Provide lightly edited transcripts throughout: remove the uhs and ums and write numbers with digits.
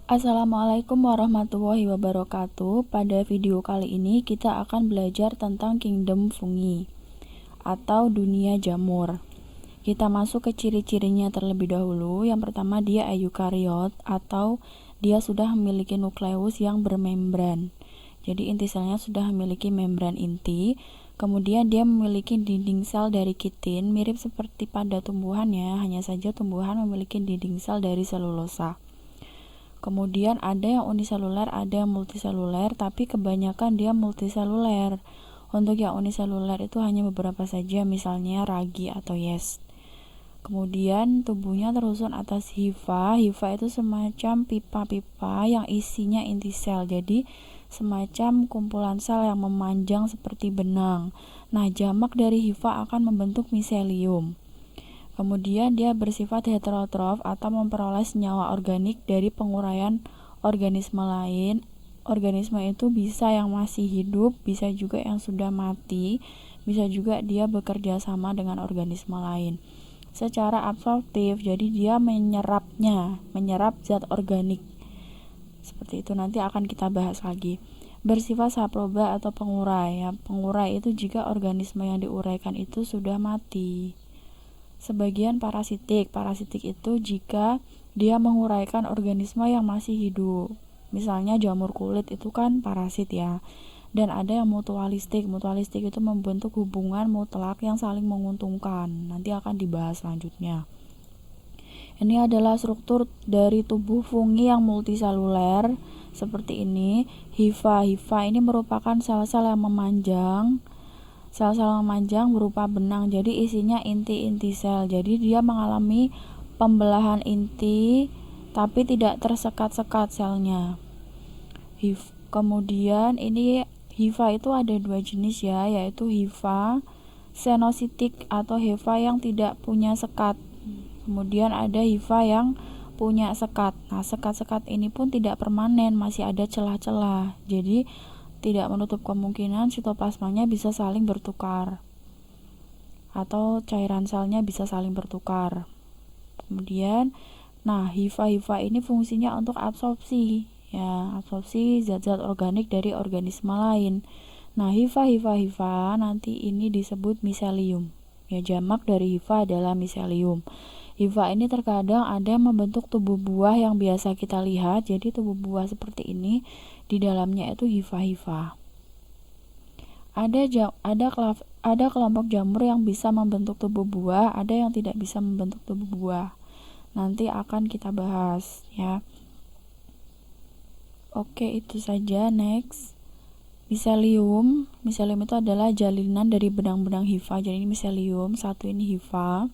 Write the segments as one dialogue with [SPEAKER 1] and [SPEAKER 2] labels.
[SPEAKER 1] Assalamualaikum warahmatullahi wabarakatuh. Pada video kali ini kita akan belajar tentang kingdom fungi atau dunia jamur. Kita masuk ke ciri-cirinya terlebih dahulu. Yang pertama, dia eukariot atau dia sudah memiliki nukleus yang bermembran. Jadi inti selnya sudah memiliki membran inti. Kemudian dia memiliki dinding sel dari kitin, mirip seperti pada tumbuhan ya, hanya saja tumbuhan memiliki dinding sel dari selulosa. Kemudian ada yang uniseluler, ada yang multiseluler, tapi kebanyakan dia multiseluler. Untuk yang uniseluler itu hanya beberapa saja, misalnya ragi atau yeast. Kemudian tubuhnya tersusun atas hifa. Hifa itu semacam pipa-pipa yang isinya inti sel. Jadi semacam kumpulan sel yang memanjang seperti benang. Nah, jamak dari hifa akan membentuk miselium. Kemudian dia bersifat heterotrof atau memperoleh senyawa organik dari penguraian organisme lain. Organisme itu bisa yang masih hidup, bisa juga yang sudah mati, bisa juga dia bekerja sama dengan organisme lain. Secara absorptif, jadi dia menyerap zat organik. Seperti itu nanti akan kita bahas lagi. Bersifat saproba atau pengurai. Ya, pengurai itu jika organisme yang diuraikan itu sudah mati. Sebagian parasitik itu jika dia menguraikan organisme yang masih hidup. Misalnya jamur kulit itu kan parasit ya. Dan ada yang mutualistik itu membentuk hubungan mutlak yang saling menguntungkan. Nanti akan dibahas selanjutnya. Ini adalah struktur dari tubuh fungi yang multiseluler seperti ini. Hifa ini merupakan sel-sel yang memanjang. Sel-sel memanjang berupa benang, jadi isinya inti-inti sel. Jadi dia mengalami pembelahan inti, tapi tidak tersekat-sekat selnya. Kemudian ini hifa itu ada dua jenis ya, yaitu hifa senositik atau hifa yang tidak punya sekat. Kemudian ada hifa yang punya sekat. Nah, sekat-sekat ini pun tidak permanen, masih ada celah-celah. Jadi tidak menutup kemungkinan sitoplasmanya bisa saling bertukar atau cairan selnya bisa saling bertukar. Kemudian, nah hifa ini fungsinya untuk absorpsi, ya, absorpsi zat-zat organik dari organisme lain. Nah, hifa nanti ini disebut miselium. Ya, jamak dari hifa adalah miselium. Hifa ini terkadang ada yang membentuk tubuh buah yang biasa kita lihat. Jadi tubuh buah seperti ini di dalamnya itu hifa. Ada kelompok jamur yang bisa membentuk tubuh buah, ada yang tidak bisa membentuk tubuh buah. Nanti akan kita bahas ya. Oke, itu saja. Next. Miselium itu adalah jalinan dari benang-benang hifa. Jadi ini miselium, satu ini hifa.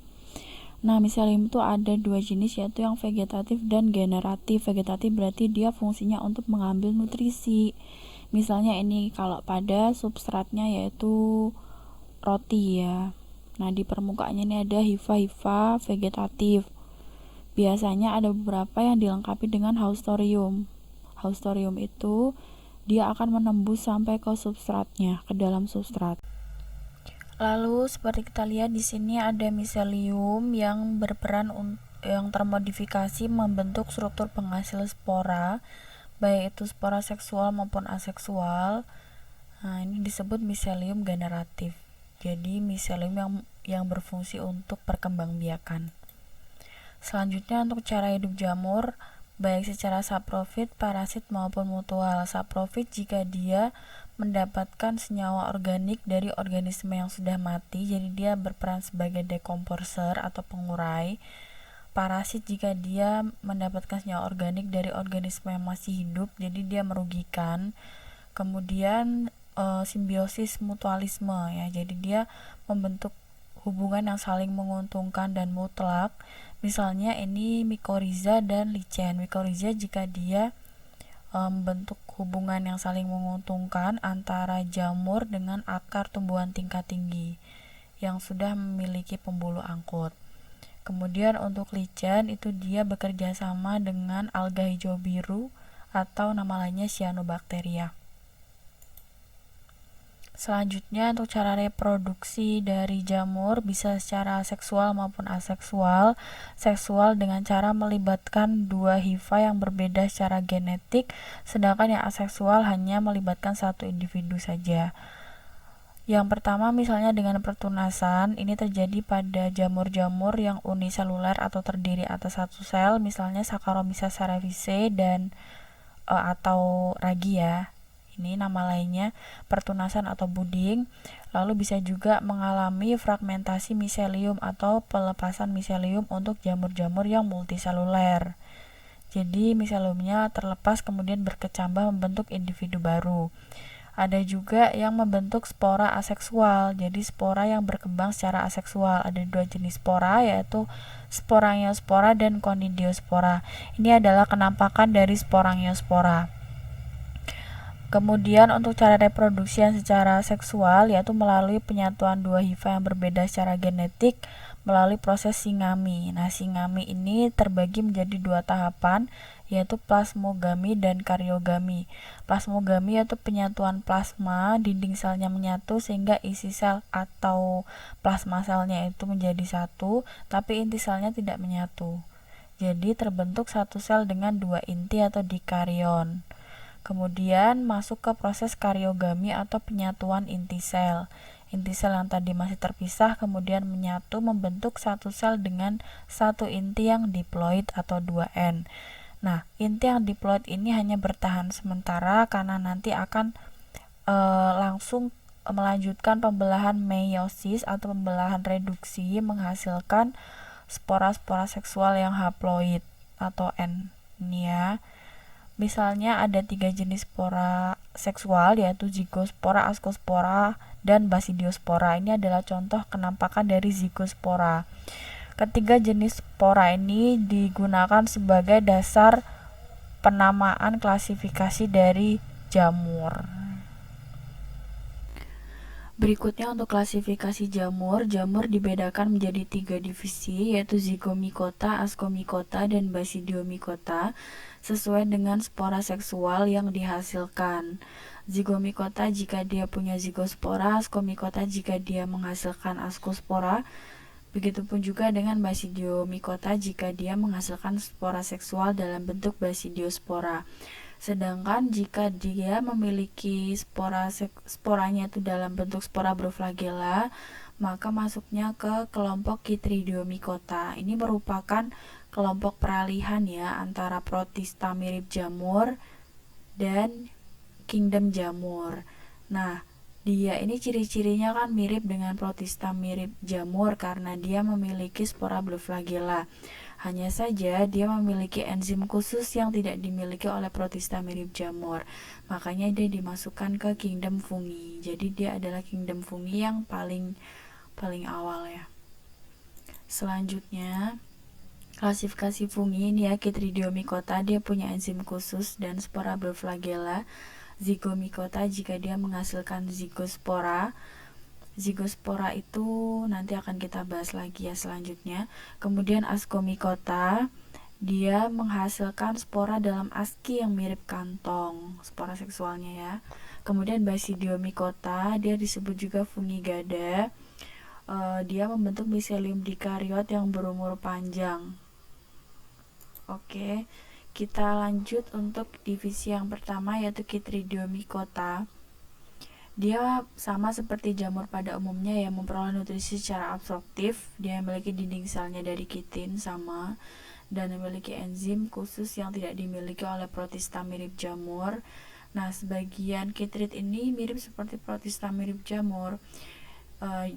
[SPEAKER 1] Nah, miselium itu ada dua jenis, yaitu yang vegetatif dan generatif. Vegetatif berarti dia fungsinya untuk mengambil nutrisi. Misalnya ini kalau pada substratnya yaitu roti ya. Nah, di permukaannya ini ada hifa vegetatif. Biasanya ada beberapa yang dilengkapi dengan haustorium. Haustorium itu dia akan menembus sampai ke substratnya, ke dalam substrat. Lalu seperti kita lihat di sini ada miselium yang berperan yang termodifikasi membentuk struktur penghasil spora, baik itu spora seksual maupun aseksual. Nah, ini disebut miselium generatif. Jadi miselium yang berfungsi untuk perkembangbiakan. Selanjutnya untuk cara hidup jamur, baik secara saprofit, parasit maupun mutual. Saprofit jika dia mendapatkan senyawa organik dari organisme yang sudah mati, jadi dia berperan sebagai dekomposer atau pengurai. Parasit jika dia mendapatkan senyawa organik dari organisme yang masih hidup, jadi dia merugikan. Kemudian simbiosis mutualisme ya, jadi dia membentuk hubungan yang saling menguntungkan dan mutlak. Misalnya ini mikoriza dan lichen. Mikoriza jika dia membentuk hubungan yang saling menguntungkan antara jamur dengan akar tumbuhan tingkat tinggi yang sudah memiliki pembuluh angkut. Kemudian untuk lichen itu dia bekerja sama dengan alga hijau biru atau nama lainnya cyanobacteria. Selanjutnya, untuk cara reproduksi dari jamur bisa secara seksual maupun aseksual. Seksual dengan cara melibatkan dua hifa yang berbeda secara genetik, sedangkan yang aseksual hanya melibatkan satu individu saja. Yang pertama misalnya dengan pertunasan, ini terjadi pada jamur-jamur yang uniseluler atau terdiri atas satu sel, misalnya Saccharomyces cerevisiae dan atau ragi ya. Ini nama lainnya pertunasan atau budding. Lalu bisa juga mengalami fragmentasi miselium atau pelepasan miselium untuk jamur-jamur yang multiseluler. Jadi miseliumnya terlepas kemudian berkecambah membentuk individu baru. Ada juga yang membentuk spora aseksual. Jadi spora yang berkembang secara aseksual. Ada dua jenis spora, yaitu sporangiospora dan conidiospora. Ini adalah kenampakan dari sporangiospora. Kemudian untuk cara reproduksi yang secara seksual, yaitu melalui penyatuan dua hifa yang berbeda secara genetik melalui proses singami. Nah, singami ini terbagi menjadi dua tahapan, yaitu plasmogami dan karyogami. Plasmogami yaitu penyatuan plasma, dinding selnya menyatu sehingga isi sel atau plasma selnya itu menjadi satu, tapi inti selnya tidak menyatu. Jadi terbentuk satu sel dengan dua inti atau dikaryon. Kemudian masuk ke proses karyogami atau penyatuan inti sel. Inti sel yang tadi masih terpisah kemudian menyatu membentuk satu sel dengan satu inti yang diploid atau 2N. Nah, inti yang diploid ini hanya bertahan sementara karena nanti akan langsung melanjutkan pembelahan meiosis atau pembelahan reduksi menghasilkan spora-spora seksual yang haploid atau N. Ini ya. Misalnya ada 3 jenis spora seksual, yaitu zigospora, ascospora, dan basidiospora. Ini adalah contoh kenampakan dari zigospora. Ketiga jenis spora ini digunakan sebagai dasar penamaan klasifikasi dari jamur. Berikutnya untuk klasifikasi jamur, jamur dibedakan menjadi 3 divisi, yaitu zigomikota, ascomikota, dan basidiomikota, sesuai dengan spora seksual yang dihasilkan. Zigomikota jika dia punya zigospora, ascomikota jika dia menghasilkan ascospora, begitupun juga dengan basidiomikota jika dia menghasilkan spora seksual dalam bentuk basidiospora. Sedangkan jika dia memiliki sporanya itu dalam bentuk spora broflagella, maka masuknya ke kelompok Chytridiomycota. Ini merupakan kelompok peralihan ya antara protista mirip jamur dan kingdom jamur. Nah, dia ini ciri-cirinya kan mirip dengan protista mirip jamur karena dia memiliki spora broflagella. Hanya saja dia memiliki enzim khusus yang tidak dimiliki oleh protista mirip jamur. Makanya dia dimasukkan ke kingdom fungi. Jadi dia adalah kingdom fungi yang paling awal ya. Selanjutnya, klasifikasi fungi ini ya, Chytridiomycota dia punya enzim khusus dan spora broflagella. Zigomycota jika dia menghasilkan zigospora. Zigospora itu nanti akan kita bahas lagi ya selanjutnya. Kemudian ascomycota dia menghasilkan spora dalam aski yang mirip kantong, spora seksualnya ya. Kemudian basidiomycota dia disebut juga fungigada. Dia membentuk miselium dikariot yang berumur panjang. Oke, kita lanjut untuk divisi yang pertama yaitu Chytridiomycota. Dia sama seperti jamur pada umumnya yang memperoleh nutrisi secara absorptif. Dia memiliki dinding selnya dari kitin sama dan memiliki enzim khusus yang tidak dimiliki oleh protista mirip jamur. Nah, sebagian Chytrid ini mirip seperti protista mirip jamur,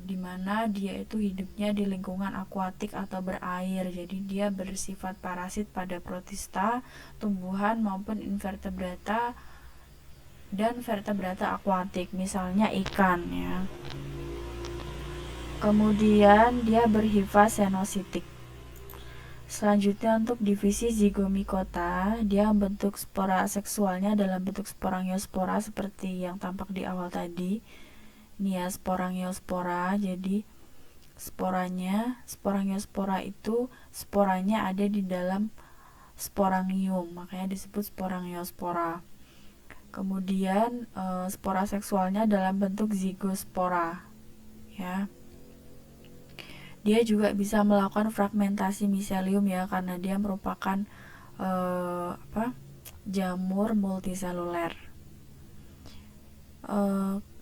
[SPEAKER 1] di mana dia itu hidupnya di lingkungan akuatik atau berair. Jadi dia bersifat parasit pada protista, tumbuhan maupun invertebrata dan vertebrata akuatik, misalnya ikan ya. Kemudian dia berhifa senositik. Selanjutnya untuk divisi zigomycota, dia membentuk spora seksualnya dalam bentuk sporangiospora seperti yang tampak di awal tadi. Ini ya sporangiospora. Jadi sporangiospora itu sporanya ada di dalam sporangium, makanya disebut sporangiospora. Kemudian spora seksualnya dalam bentuk zigospora, ya. Dia juga bisa melakukan fragmentasi miselium ya, karena dia merupakan jamur multiseluler.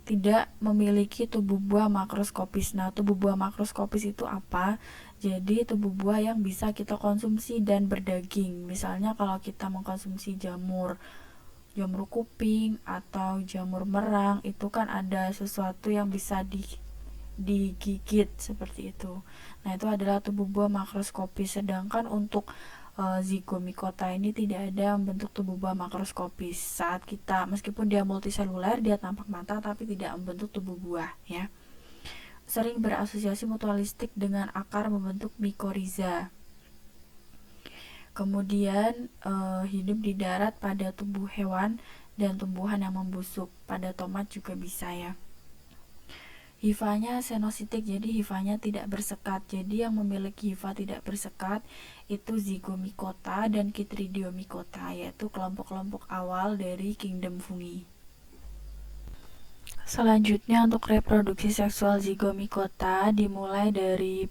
[SPEAKER 1] Tidak memiliki tubuh buah makroskopis. Nah, tubuh buah makroskopis itu apa? Jadi tubuh buah yang bisa kita konsumsi dan berdaging. Misalnya kalau kita mengkonsumsi jamur kuping atau jamur merang, itu kan ada sesuatu yang bisa digigit seperti itu. Nah, itu adalah tubuh buah makroskopis. Sedangkan untuk zigomikota ini tidak ada membentuk tubuh buah makroskopis. Saat kita, meskipun dia multiseluler, dia tampak mata tapi tidak membentuk tubuh buah, ya. Sering berasosiasi mutualistik dengan akar membentuk mikoriza. Kemudian hidup di darat pada tubuh hewan dan tumbuhan yang membusuk. Pada tomat juga bisa, ya. Hifanya senositik, jadi hifanya tidak bersekat. Jadi yang memiliki hifa tidak bersekat itu zigomikota dan chytridiomycota, yaitu kelompok-kelompok awal dari kingdom fungi. Selanjutnya untuk reproduksi seksual zigomikota dimulai dari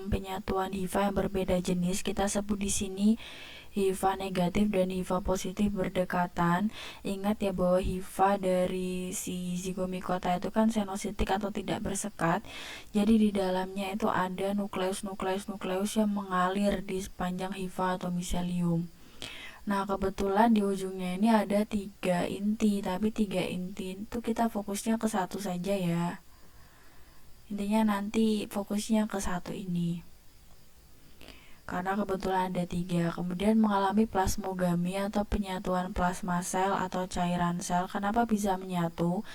[SPEAKER 1] penyatuan hifa yang berbeda jenis. Kita sebut di sini hifa negatif dan hifa positif berdekatan. Ingat ya bahwa hifa dari si zigomikota itu kan senositik atau tidak bersekat. Jadi di dalamnya itu ada nukleus yang mengalir di sepanjang hifa atau miselium. Nah, kebetulan di ujungnya ini ada 3 inti, tapi 3 inti itu kita fokusnya ke satu saja ya. Intinya nanti fokusnya ke satu ini, karena kebetulan ada 3. Kemudian mengalami plasmogami atau penyatuan plasma sel atau cairan sel. Kenapa bisa menyatu?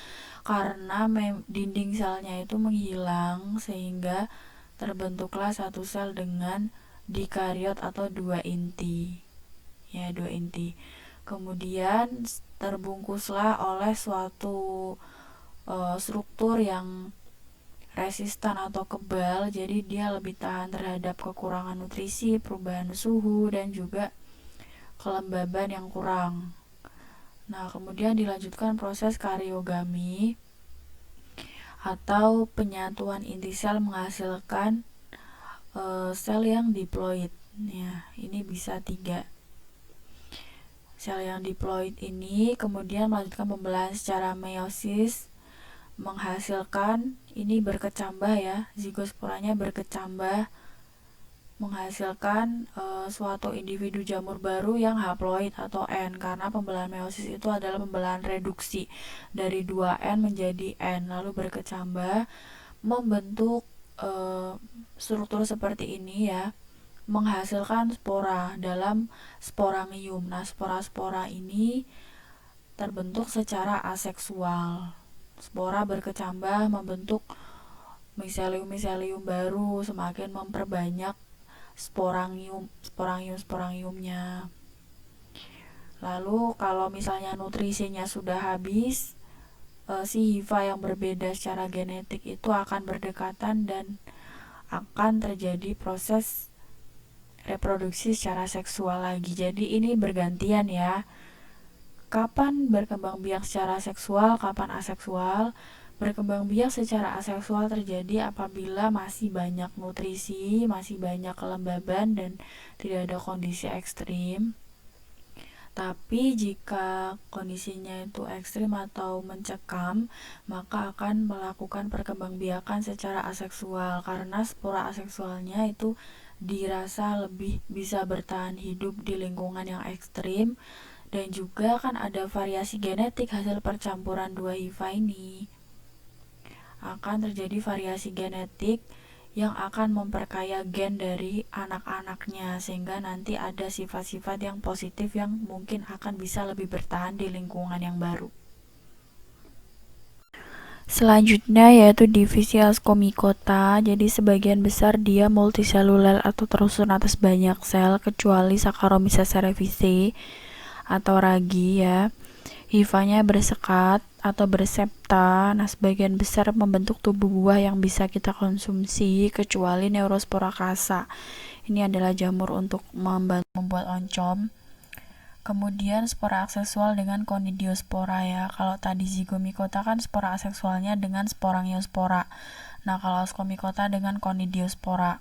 [SPEAKER 1] Karena dinding selnya itu menghilang sehingga terbentuklah satu sel dengan dikariot atau 2 inti. Ya, 2 inti. Kemudian terbungkuslah oleh suatu struktur yang resistan atau kebal, jadi dia lebih tahan terhadap kekurangan nutrisi, perubahan suhu, dan juga kelembaban yang kurang. Nah, kemudian dilanjutkan proses kariogami atau penyatuan inti sel menghasilkan sel yang diploid. Ya, ini bisa 3. Sel yang diploid ini kemudian melanjutkan pembelahan secara meiosis, menghasilkan ini berkecambah ya, zigosporanya berkecambah menghasilkan suatu individu jamur baru yang haploid atau N, karena pembelahan meiosis itu adalah pembelahan reduksi dari 2N menjadi N, lalu berkecambah membentuk struktur seperti ini ya, menghasilkan spora dalam sporangium. Nah, spora-spora ini terbentuk secara aseksual. Spora berkecambah membentuk miselium baru, semakin memperbanyak sporangiumnya. Lalu kalau misalnya nutrisinya sudah habis, si hifa yang berbeda secara genetik itu akan berdekatan dan akan terjadi proses reproduksi secara seksual lagi. Jadi ini bergantian ya. Kapan berkembang biak secara seksual, kapan aseksual. Berkembang biak secara aseksual terjadi apabila masih banyak nutrisi, masih banyak kelembaban, dan tidak ada kondisi ekstrim. Tapi jika kondisinya itu ekstrim atau mencekam, maka akan melakukan perkembangbiakan secara aseksual, karena spora aseksualnya itu dirasa lebih bisa bertahan hidup di lingkungan yang ekstrim. Dan juga kan ada variasi genetik hasil percampuran 2 hifa ini. Akan terjadi variasi genetik yang akan memperkaya gen dari anak-anaknya, sehingga nanti ada sifat-sifat yang positif yang mungkin akan bisa lebih bertahan di lingkungan yang baru. Selanjutnya yaitu divisi ascomycota. Jadi sebagian besar dia multiseluler atau tersusun atas banyak sel, kecuali Saccharomyces cerevisiae atau ragi ya. Hifanya bersekat atau bersepta. Nah, sebagian besar membentuk tubuh buah yang bisa kita konsumsi, kecuali Neurospora crassa. Ini adalah jamur untuk membuat oncom. Kemudian spora aseksual dengan konidiospora ya. Kalau tadi zigomikota kan spora aseksualnya dengan sporangiospora. Nah, kalau ascomycota dengan konidiospora.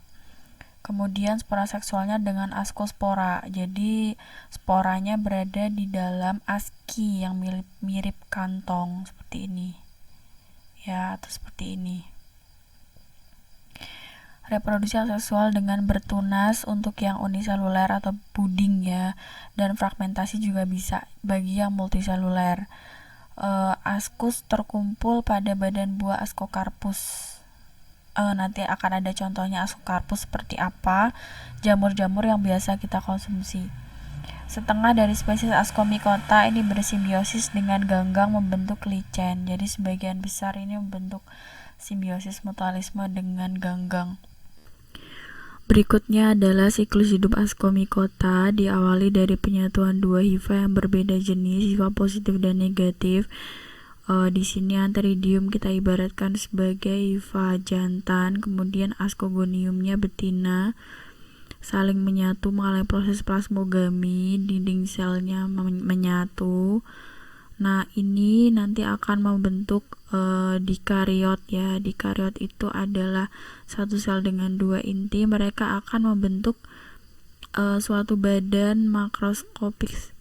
[SPEAKER 1] Kemudian spora seksualnya dengan ascospora. Jadi sporanya berada di dalam aski yang mirip kantong seperti ini. Ya, atau seperti ini. Reproduksi aseksual dengan bertunas untuk yang uniseluler atau puding ya, dan fragmentasi juga bisa bagi yang multiseluler. Ascus terkumpul pada badan buah Ascocarpus. Nanti akan ada contohnya Ascocarpus seperti apa, jamur-jamur yang biasa kita konsumsi. Setengah dari spesies Ascomycota ini bersimbiosis dengan ganggang membentuk lichen. Jadi sebagian besar ini membentuk simbiosis mutualisme dengan ganggang. Berikutnya adalah siklus hidup Ascomycota, diawali dari penyatuan dua hifa yang berbeda jenis, hifa positif dan negatif. Di sini Antheridium kita ibaratkan sebagai hifa jantan, kemudian Ascogoniumnya betina, saling menyatu mengalami proses plasmogami, dinding selnya menyatu. Nah, ini nanti akan membentuk dikariot ya. Dikariot itu adalah satu sel dengan dua inti. Mereka akan membentuk suatu badan makroskopis,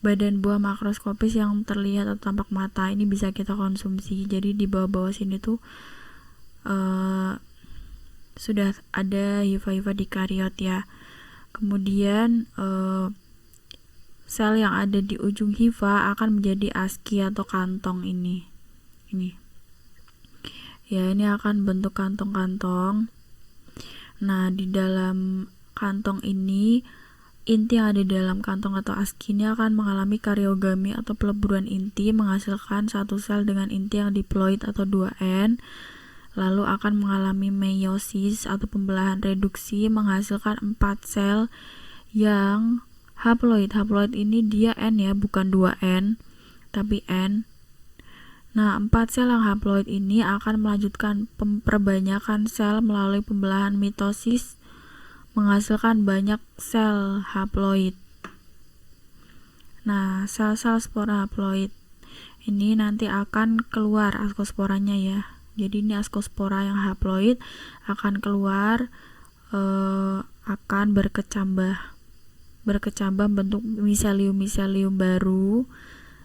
[SPEAKER 1] badan buah makroskopis yang terlihat atau tampak mata. Ini bisa kita konsumsi. Jadi di bawah-bawah sini tuh sudah ada hifa-hifa dikariot ya. Kemudian sel yang ada di ujung hifa akan menjadi aski atau kantong ini. Ya, ini akan bentuk kantong-kantong. Nah, di dalam kantong ini, inti yang ada di dalam kantong atau aski ini akan mengalami kariogami atau peleburan inti, menghasilkan satu sel dengan inti yang diploid atau 2N. Lalu akan mengalami meiosis atau pembelahan reduksi, menghasilkan 4 sel yang haploid. Haploid ini dia N ya, bukan 2N, tapi N. Nah, 4 sel yang haploid ini akan melanjutkan perbanyakan sel melalui pembelahan mitosis, menghasilkan banyak sel haploid. Nah, sel-sel spora haploid ini nanti akan keluar ascosporanya ya. Jadi ini ascospora yang haploid akan keluar, akan berkecambah bentuk miselium baru.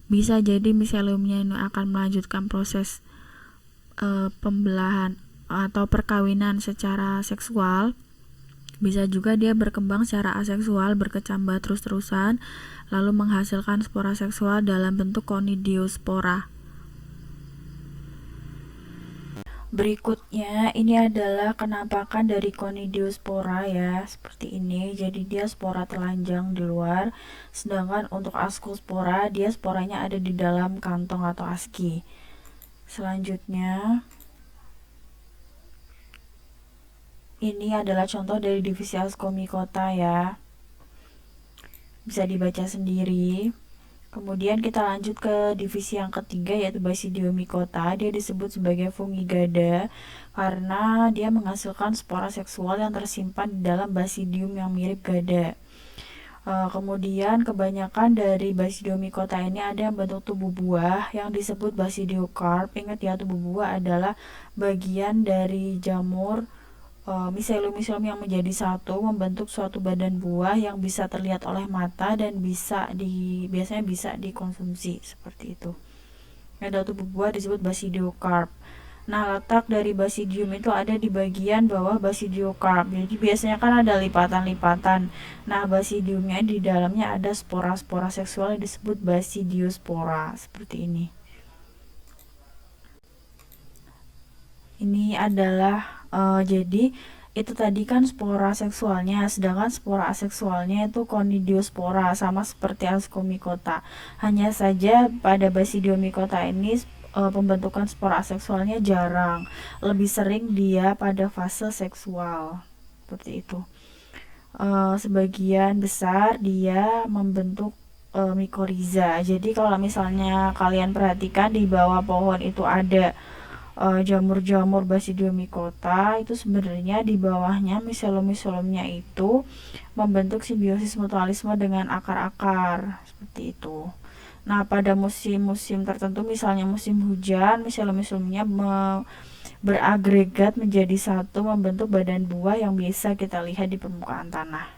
[SPEAKER 1] Bisa jadi miseliumnya ini akan melanjutkan proses pembelahan atau perkawinan secara seksual. Bisa juga dia berkembang secara aseksual, berkecambah terus-terusan, lalu menghasilkan spora seksual dalam bentuk konidiospora. Berikutnya ini adalah kenampakan dari konidiospora ya, seperti ini. Jadi dia spora telanjang di luar, sedangkan untuk ascospora dia sporanya ada di dalam kantong atau aski. Selanjutnya ini adalah contoh dari divisi Ascomycota ya, bisa dibaca sendiri. Kemudian kita lanjut ke divisi yang ketiga, yaitu Basidiomycota. Dia disebut sebagai fungigada karena dia menghasilkan spora seksual yang tersimpan di dalam basidium yang mirip gada. Kemudian kebanyakan dari Basidiomycota ini ada yang bentuk tubuh buah yang disebut basidiokarp. Ingat ya, tubuh buah adalah bagian dari jamur miselium yang menjadi satu membentuk suatu badan buah yang bisa terlihat oleh mata dan biasanya bisa dikonsumsi seperti itu. Ada tubuh buah disebut basidiokarp. Nah, letak dari basidium itu ada di bagian bawah basidiokarp. Jadi biasanya kan ada lipatan-lipatan. Nah, basidiumnya di dalamnya ada spora-spora seksual yang disebut basidiospora seperti ini. Ini adalah jadi itu tadi kan spora seksualnya, sedangkan spora aseksualnya itu konidiospora, sama seperti Ascomycota. Hanya saja pada Basidiomycota ini pembentukan spora aseksualnya jarang, lebih sering dia pada fase seksual seperti itu. Sebagian besar dia membentuk mikoriza. Jadi kalau misalnya kalian perhatikan di bawah pohon itu ada jamur-jamur Basidiomycota itu sebenarnya di bawahnya micelum-micelumnya itu membentuk simbiosis mutualisme dengan akar-akar seperti itu. Nah, pada musim-musim tertentu misalnya musim hujan, micelum-micelumnya beragregat menjadi satu membentuk badan buah yang biasa kita lihat di permukaan tanah.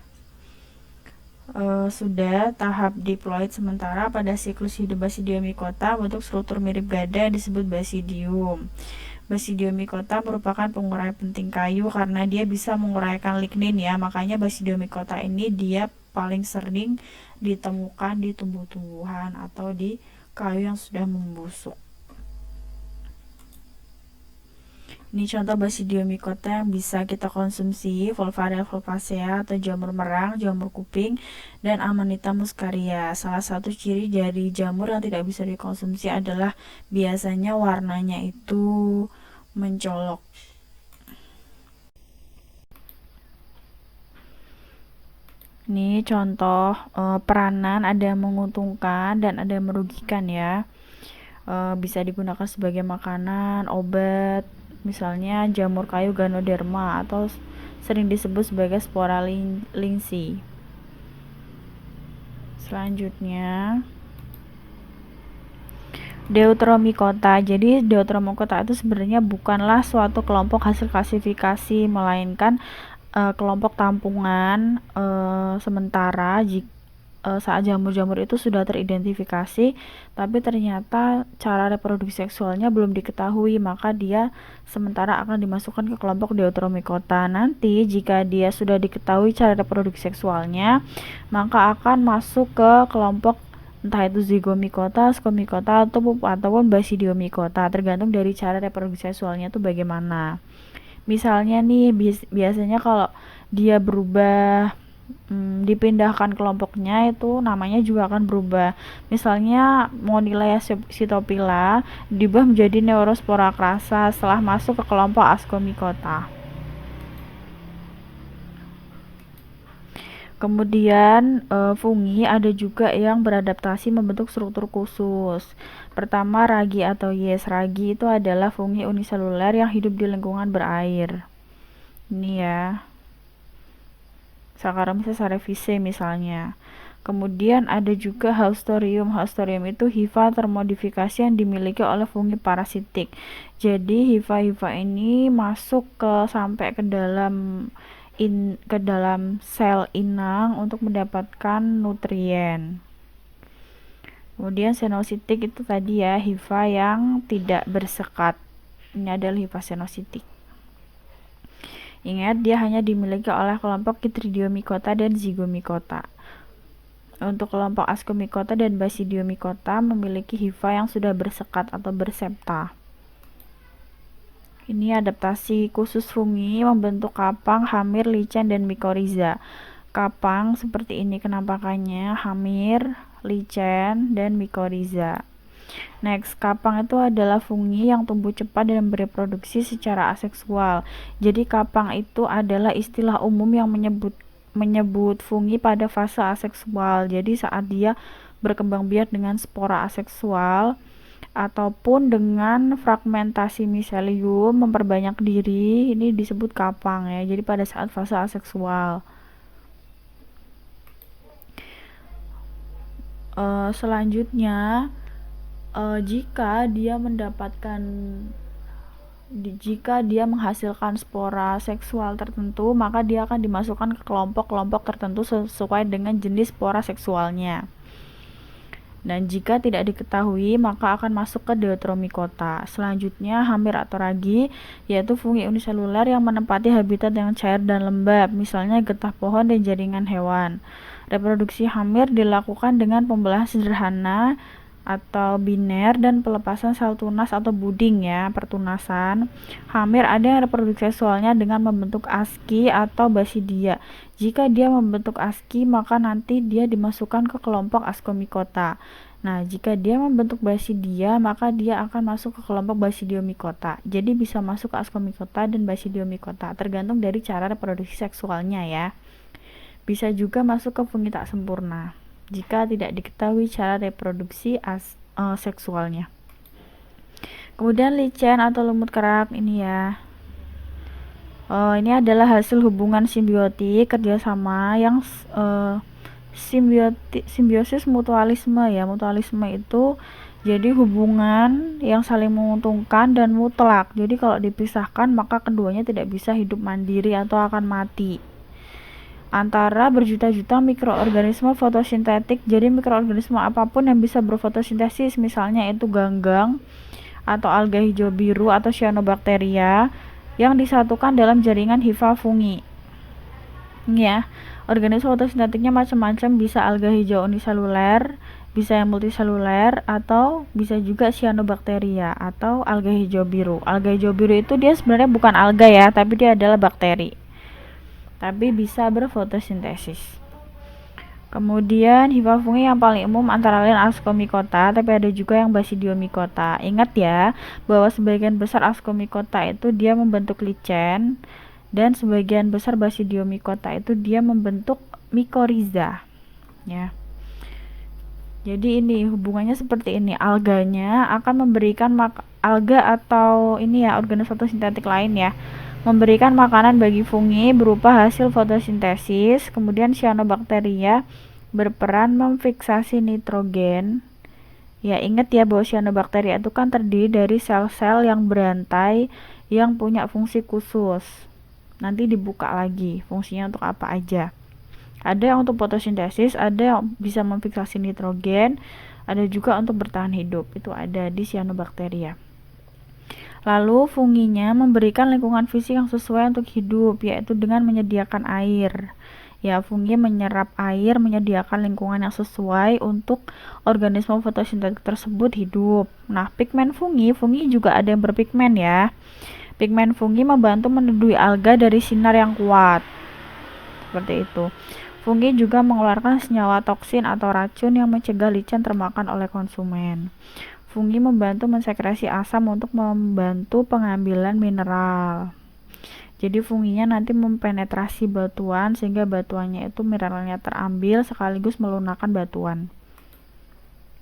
[SPEAKER 1] Sudah tahap diploid sementara pada siklus hidup Basidiomycota bentuk struktur mirip gada disebut basidium. Basidiomycota merupakan pengurai penting kayu karena dia bisa menguraikan lignin ya, makanya Basidiomycota ini dia paling sering ditemukan di tumbuh-tumbuhan atau di kayu yang sudah membusuk. Ini contoh Basidiomycota yang bisa kita konsumsi, Volvaria fulvacea atau jamur merang, jamur kuping, dan Amanita muscaria. Salah satu ciri dari jamur yang tidak bisa dikonsumsi adalah biasanya warnanya itu mencolok. Ini contoh peranan, ada yang menguntungkan dan ada yang merugikan ya. Bisa digunakan sebagai makanan, obat, misalnya jamur kayu Ganoderma atau sering disebut sebagai spora lingsi. Selanjutnya Deuteromycota. Jadi Deuteromycota itu sebenarnya bukanlah suatu kelompok hasil klasifikasi, melainkan kelompok tampungan sementara saat jamur-jamur itu sudah teridentifikasi, tapi ternyata cara reproduksi seksualnya belum diketahui, maka dia sementara akan dimasukkan ke kelompok Deuteromycota. Nanti jika dia sudah diketahui cara reproduksi seksualnya, maka akan masuk ke kelompok entah itu Zygomycota, Skomycota, ataupun Basidiomycota, tergantung dari cara reproduksi seksualnya itu bagaimana. Misalnya nih, biasanya kalau dia berubah dipindahkan kelompoknya itu namanya juga akan berubah. Misalnya Monilea cytopila diubah menjadi Neurospora crassa setelah masuk ke kelompok Ascomycota. Kemudian fungi ada juga yang beradaptasi membentuk struktur khusus. Pertama, ragi atau yes. Ragi itu adalah fungi uniseluler yang hidup di lingkungan berair. Ini ya. Saccharomyces cerevisiae misalnya. Kemudian ada juga Haustorium. Haustorium itu hifa termodifikasi yang dimiliki oleh fungi parasitik. Jadi hifa-hifa ini masuk sampai ke dalam sel inang untuk mendapatkan nutrien. Kemudian senositik itu tadi ya, hifa yang tidak bersekat. Ini adalah hifa senositik. Ingat, dia hanya dimiliki oleh kelompok Chytridiomycota dan Zygomycota. Untuk kelompok Ascomycota dan Basidiomycota memiliki hifa yang sudah bersekat atau bersepta. Ini adaptasi khusus fungi membentuk kapang, hamir, lichen, dan mycorrhiza. Kapang seperti ini kenampakannya, hamir, lichen, dan mycorrhiza. Next, kapang itu adalah fungi yang tumbuh cepat dan bereproduksi secara aseksual. Jadi kapang itu adalah istilah umum yang menyebut fungi pada fase aseksual. Jadi saat dia berkembang biak dengan spora aseksual ataupun dengan fragmentasi miselium memperbanyak diri, ini disebut kapang ya. Jadi pada saat fase aseksual. Selanjutnya jika dia menghasilkan spora seksual tertentu, maka dia akan dimasukkan ke kelompok-kelompok tertentu sesuai dengan jenis spora seksualnya. Dan jika tidak diketahui, maka akan masuk ke Deuteromycota. Selanjutnya hamir atau ragi, yaitu fungi uniseluler yang menempati habitat yang cair dan lembab, misalnya getah pohon dan jaringan hewan. Reproduksi hamir dilakukan dengan pembelahan sederhana atau biner dan pelepasan sel tunas atau buding ya, pertunasan. Hamir ada yang reproduksi seksualnya dengan membentuk asci atau basidia. Jika dia membentuk asci, maka nanti dia dimasukkan ke kelompok Ascomycota. Nah, jika dia membentuk basidia, maka dia akan masuk ke kelompok Basidiomycota. Jadi bisa masuk ke Ascomycota dan Basidiomycota, tergantung dari cara reproduksi seksualnya ya. Bisa juga masuk ke fungi tak sempurna jika tidak diketahui cara reproduksi seksualnya. Kemudian lichen atau lumut kerak ini ya. Ini adalah hasil hubungan simbiotik kerjasama yang simbiosis mutualisme ya. Mutualisme itu jadi hubungan yang saling menguntungkan dan mutlak. Jadi kalau dipisahkan maka keduanya tidak bisa hidup mandiri atau akan mati. Antara berjuta-juta mikroorganisme fotosintetik. Jadi mikroorganisme apapun yang bisa berfotosintesis, misalnya itu ganggang atau alga hijau biru atau cyanobacteria yang disatukan dalam jaringan hifa fungi. Ini ya, organisme fotosintetiknya macam-macam, bisa alga hijau uniseluler, bisa yang multiseluler, atau bisa juga cyanobacteria atau alga hijau biru. Alga hijau biru itu dia sebenarnya bukan alga ya, tapi dia adalah bakteri. Tapi bisa berfotosintesis. Kemudian hifa fungi yang paling umum antara lain Ascomycota, tapi ada juga yang Basidiomycota. Ingat ya, bahwa sebagian besar Ascomycota itu dia membentuk lichen dan sebagian besar Basidiomycota itu dia membentuk mycorrhiza. Ya. Jadi ini hubungannya seperti ini. Alganya akan memberikan alga atau ini ya organisme fotosintetik lain ya, memberikan makanan bagi fungi berupa hasil fotosintesis. Kemudian cyanobacteria berperan memfiksasi nitrogen. Ya, ingat ya bahwa cyanobacteria itu kan terdiri dari sel-sel yang berantai yang punya fungsi khusus. Nanti dibuka lagi fungsinya untuk apa aja. Ada yang untuk fotosintesis, ada yang bisa memfiksasi nitrogen, ada juga untuk bertahan hidup. Itu ada di cyanobacteria. Lalu funginya memberikan lingkungan fisik yang sesuai untuk hidup, yaitu dengan menyediakan air. Ya, fungi menyerap air, menyediakan lingkungan yang sesuai untuk organisme fotosintetik tersebut hidup. Nah, pigmen fungi juga ada yang berpigmen ya. Pigmen fungi membantu meneduhi alga dari sinar yang kuat. Seperti itu. Fungi juga mengeluarkan senyawa toksin atau racun yang mencegah lichen termakan oleh konsumen. Fungi membantu mensekresi asam untuk membantu pengambilan mineral. Jadi funginya nanti mempenetrasi batuan sehingga batuannya itu mineralnya terambil sekaligus melunakkan batuan.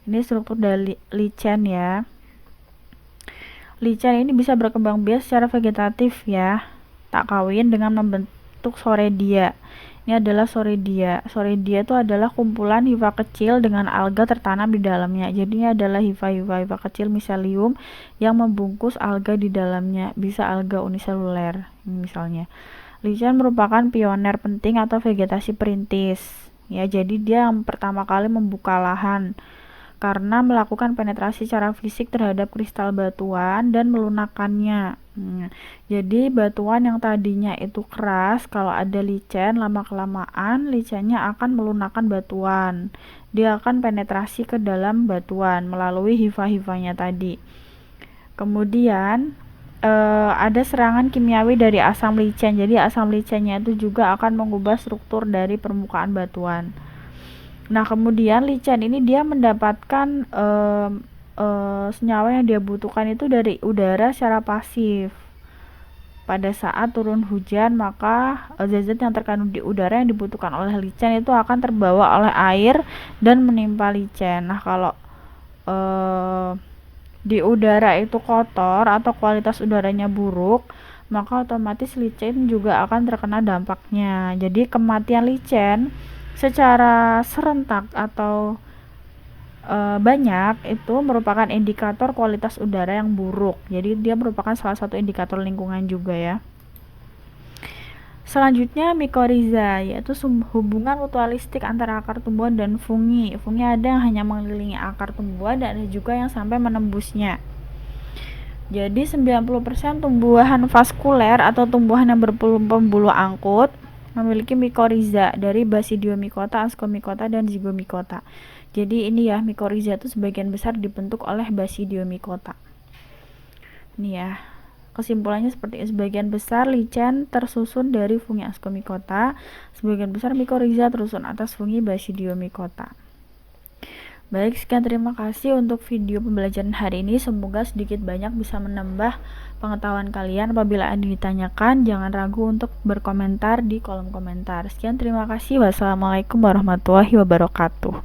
[SPEAKER 1] Ini struktur dari lichen ya. Lichen ini bisa berkembang biak secara vegetatif ya, tak kawin dengan membentuk soredia. Ini adalah soredia. Soredia itu adalah kumpulan hifa kecil dengan alga tertanam di dalamnya. Jadi ini adalah hifa kecil miselium yang membungkus alga di dalamnya. Bisa alga uniseluler misalnya. Lichen merupakan pioner penting atau vegetasi perintis. Ya, jadi dia yang pertama kali membuka lahan karena melakukan penetrasi secara fisik terhadap kristal batuan dan melunakkannya. Jadi batuan yang tadinya itu keras, kalau ada lichen, lama-kelamaan lichennya akan melunakkan batuan. Dia akan penetrasi ke dalam batuan melalui hifa-hifanya tadi. Kemudian ada serangan kimiawi dari asam lichen. Jadi asam lichennya itu juga akan mengubah struktur dari permukaan batuan. Nah, kemudian lichen ini dia mendapatkan senyawa yang dia butuhkan itu dari udara secara pasif. Pada saat turun hujan, maka zat-zat yang terkandung di udara yang dibutuhkan oleh lichen itu akan terbawa oleh air dan menimpa lichen. Nah, kalau di udara itu kotor atau kualitas udaranya buruk, maka otomatis lichen juga akan terkena dampaknya. Jadi kematian lichen secara serentak atau banyak itu merupakan indikator kualitas udara yang buruk. Jadi dia merupakan salah satu indikator lingkungan juga ya. Selanjutnya mycorrhiza, yaitu hubungan mutualistik antara akar tumbuhan dan fungi. Fungi ada yang hanya mengelilingi akar tumbuhan dan ada juga yang sampai menembusnya. Jadi 90% tumbuhan vaskuler atau tumbuhan yang berpembuluh angkut memiliki mycorrhiza dari Basidiomycota, Ascomycota, dan Zygomycota. Jadi ini ya, mycorrhiza itu sebagian besar dibentuk oleh Basidiomycota. Ini ya, kesimpulannya seperti ini. Sebagian besar lichen tersusun dari fungi Ascomycota, sebagian besar mycorrhiza tersusun atas fungi Basidiomycota. Baik, sekian terima kasih untuk video pembelajaran hari ini. Semoga sedikit banyak bisa menambah pengetahuan kalian. Apabila ada ditanyakan, jangan ragu untuk berkomentar di kolom komentar. Sekian terima kasih. Wassalamualaikum warahmatullahi wabarakatuh.